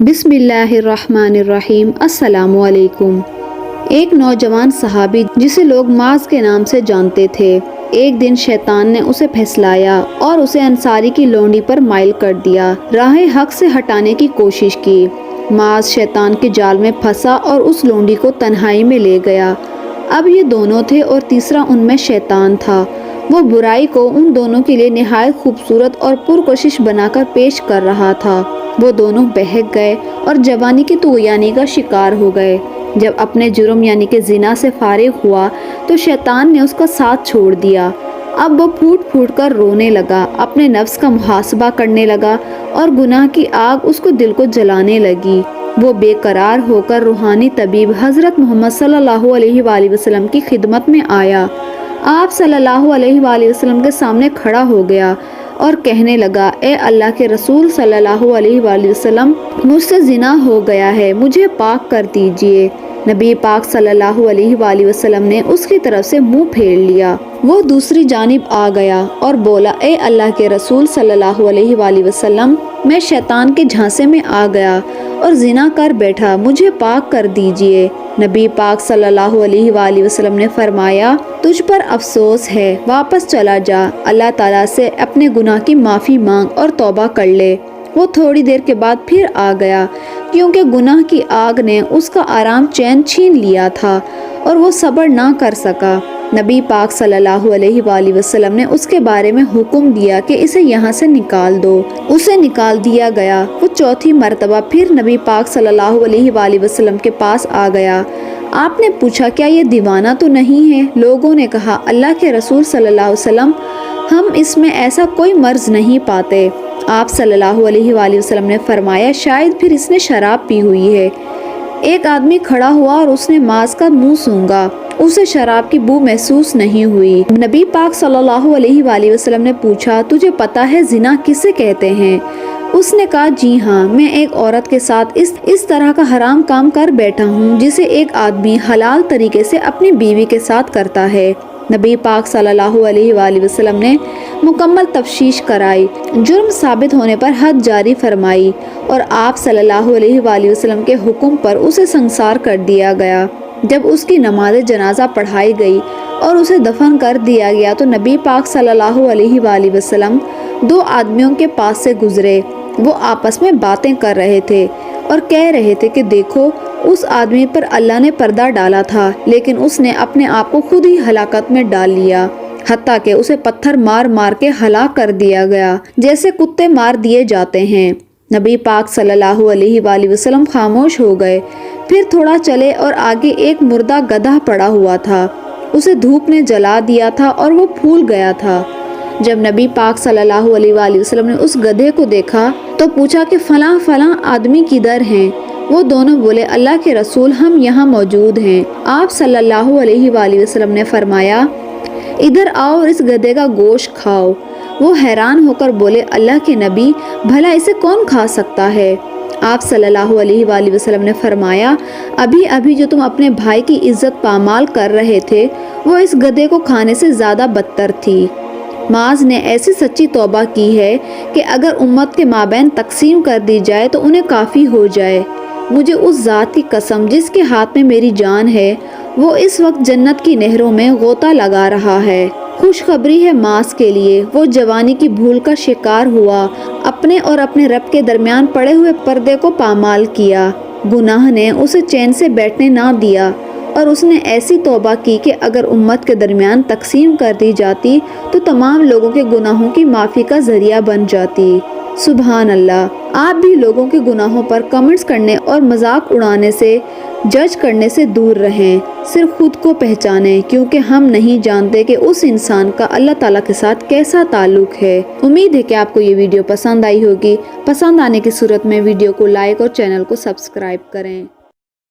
बिस्मिल्लाहिर्रहमानिर्रहीम। अस्सलामु अलैकुम। एक नौजवान सहाबी जिसे लोग माज के नाम से जानते थे, एक दिन शैतान ने उसे फैसलाया और उसे अंसारी की लोंडी पर माइल कर दिया। राह हक से हटाने की कोशिश की। माज शैतान के जाल में फंसा और उस लोंडी को तन्हाई में ले गया। अब ये दोनों थे और तीसरा उनमें शैतान था। वो बुराई को उन दोनों के लिए निहायत खूबसूरत और पुरकशिश बनाकर पेश कर रहा था। वो दोनों बहक गए और जवानी की तुग़यानी का शिकार हो गए। जब अपने जुर्म यानी कि ज़िना से फारिग हुआ तो शैतान ने उसका साथ छोड़ दिया। अब वो फूट फूट कर रोने लगा, अपने नफ्स का मुहासबा करने लगा और गुनाह की आग उसको दिल को जलाने लगी। वो बेकरार होकर रूहानी तबीब हज़रत मोहम्मद सल्लल्लाहु अलैहि वसल्लम की खिदमत में आया। आप सल्लल्लाहु अलैहि वसल्लम के सामने खड़ा हो गया और कहने लगा, ए अल्लाह के रसूल सल्लल्लाहु अलैहि वसल्लम, मुझसे ज़िना हो गया है, मुझे पाक कर दीजिए। नबी पाक सल्लल्लाहु अलैहि वसल्लम ने उसकी तरफ से मुंह फेर लिया। वो दूसरी जानिब आ गया और बोला, ए अल्लाह के रसूल सल्लल्लाहु अलैहि वसल्लम, मैं शैतान के झांसे में आ गया और ज़िना कर बैठा, मुझे पाक कर दीजिए। नबी पाक सल्लल्लाहु अलैहि वसल्लम ने फरमाया, तुझ पर अफसोस है, वापस चला जा, अल्लाह ताला से अपने गुनाह की माफ़ी मांग और तौबा कर ले। वो थोड़ी देर के बाद फिर आ गया, क्योंकि गुनाह की आग ने उसका आराम चैन छीन लिया था और वो सब्र ना कर सका। नबी पाक सल्लल्लाहु अलैहि वसल्लम ने उसके बारे में हुक्म दिया कि इसे यहाँ से निकाल दो। उसे निकाल दिया गया। वो चौथी मर्तबा फिर नबी पाक सल्लल्लाहु अलैहि वसल्लम के पास आ गया। आपने पूछा, क्या ये दीवाना तो नहीं है? लोगों ने कहा, अल्लाह के रसूल सल्लल्लाहु अलैहि वसल्लम, हम इसमें ऐसा कोई मर्ज नहीं पाते। आप सल्लल्लाहु अलैहि वसल्लम ने फरमाया, शायद फिर इसने शराब पी हुई है। एक आदमी खड़ा हुआ और उसने मांस का मुंह सूंघा, उसे शराब की बू महसूस नहीं हुई। नबी पाक सल्लल्लाहु अलैहि वसल्लम ने पूछा, तुझे पता है जिना किसे कहते हैं? उसने कहा, जी हाँ, मैं एक औरत के साथ इस तरह का हराम काम कर बैठा हूँ जिसे एक आदमी हलाल तरीके से अपनी बीवी के साथ करता है। नबी पाक सल्लल्लाहु अलैहि वसल्लम ने मुकम्मल तफ्शीश कराई, जुर्म साबित होने पर हद जारी फरमाई और आप सल्लल्लाहु अलैहि वसल्लम के हुक्म पर उसे संसार कर दिया गया। जब उसकी नमाज जनाजा पढ़ाई गई और उसे दफन कर दिया गया तो नबी पाक सल्लल्लाहु अलैहि वसल्लम दो आदमियों के पास से गुजरे। वो आपस में बातें कर रहे थे और कह रहे थे कि देखो, उस आदमी पर अल्लाह ने पर्दा डाला था, लेकिन उसने अपने आप को खुद ही हलाकत में डाल लिया, हत्ता कि उसे पत्थर मार मार के हलाक कर दिया गया, जैसे कुत्ते मार दिए जाते हैं। नबी पाक सल्लल्लाहु अलैहि वसल्लम खामोश हो गए। फिर थोड़ा चले और आगे एक मुर्दा गधा पड़ा हुआ था। उसे धूप ने जला दिया था और वो फूल गया था। जब नबी पाक सल्लल्लाहु अलैहि वसल्लम ने उस गधे को देखा तो पूछा कि फलां फलां आदमी किधर हैं? वो दोनों बोले, अल्लाह के रसूल, हम यहाँ मौजूद हैं। आप सल्लल्लाहु अलैहि वसल्लम ने फरमाया, इधर आओ और इस गधे का गोश्त खाओ। वो हैरान होकर बोले, अल्लाह के नबी, भला इसे कौन खा सकता है? आप सल्लल्लाहु अलैहि वसल्लम ने फरमाया, अभी अभी जो तुम अपने भाई की इज्जत पामाल कर रहे थे, वो इस गधे को खाने से ज़्यादा बदतर थी। माज ने ऐसी सच्ची तौबा की है कि अगर उम्मत के माबैन तकसीम कर दी जाए तो उन्हें काफ़ी हो जाए। मुझे उस ज़ात की कसम जिसके हाथ में मेरी जान है, वो इस वक्त जन्नत की नहरों में गोता लगा रहा है। खुशखबरी है मास के लिए, वो जवानी की भूल का शिकार हुआ, अपने और अपने रब के दरमियान पड़े हुए पर्दे को पामाल किया। गुनाह ने उसे चैन से बैठने ना दिया और उसने ऐसी तौबा की कि अगर उम्मत के दरमियान तकसीम कर दी जाती तो तमाम लोगों के गुनाहों की माफ़ी का ज़रिया बन जाती। सुभान अल्लाह। आप भी लोगों के गुनाहों पर कमेंट्स करने और मजाक उड़ाने से, जज करने से दूर रहें। सिर्फ खुद को पहचानें, क्योंकि हम नहीं जानते कि उस इंसान का अल्लाह ताला के साथ कैसा ताल्लुक है। उम्मीद है कि आपको ये वीडियो पसंद आई होगी। पसंद आने की सूरत में वीडियो को लाइक और चैनल को सब्सक्राइब करें।